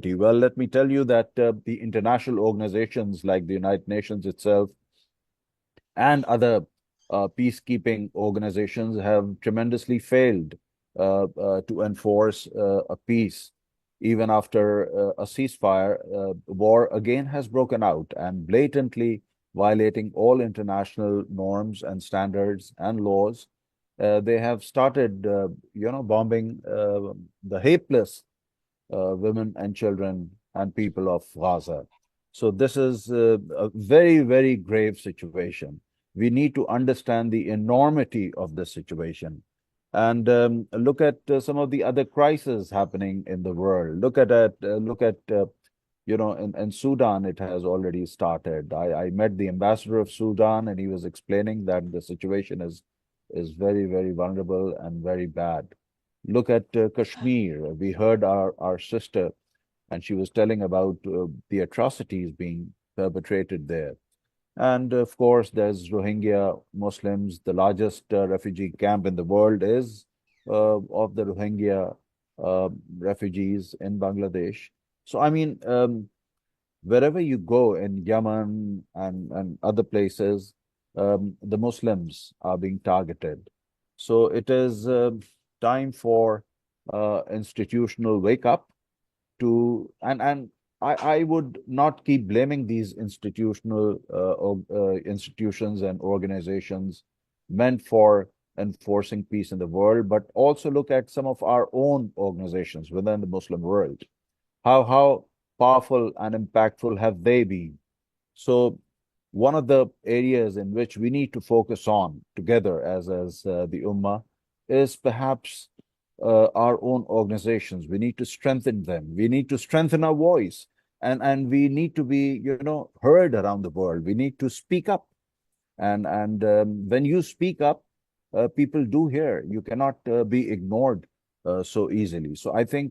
Well, let me tell you that the international organizations like the United Nations itself and other peacekeeping organizations have tremendously failed to enforce a peace. Even after a ceasefire, war again has broken out and blatantly violating all international norms and standards and laws. They have started, bombing the helpless women and children and people of Gaza. So this is a very, very grave situation. We need to understand the enormity of this situation and look at some of the other crises happening in the world. In Sudan, it has already started. I met the ambassador of Sudan, and he was explaining that the situation is very, very vulnerable and very bad. Look at Kashmir. We heard our sister, and she was telling about the atrocities being perpetrated there. And of course, there's Rohingya Muslims. The largest refugee camp in the world is of the Rohingya refugees in Bangladesh. So, I mean, wherever you go in Yemen and other places, the Muslims are being targeted. So it is time for institutional wake up to and I would not keep blaming these institutions and organizations meant for enforcing peace in the world, but also look at some of our own organizations within the Muslim world. How powerful and impactful have they been? So one of the areas in which we need to focus on together as the Ummah is perhaps our own organizations. We need to strengthen them. We need to strengthen our voice, and we need to be, heard around the world. We need to speak up, and when you speak up, people do hear. You cannot be ignored so easily. So I think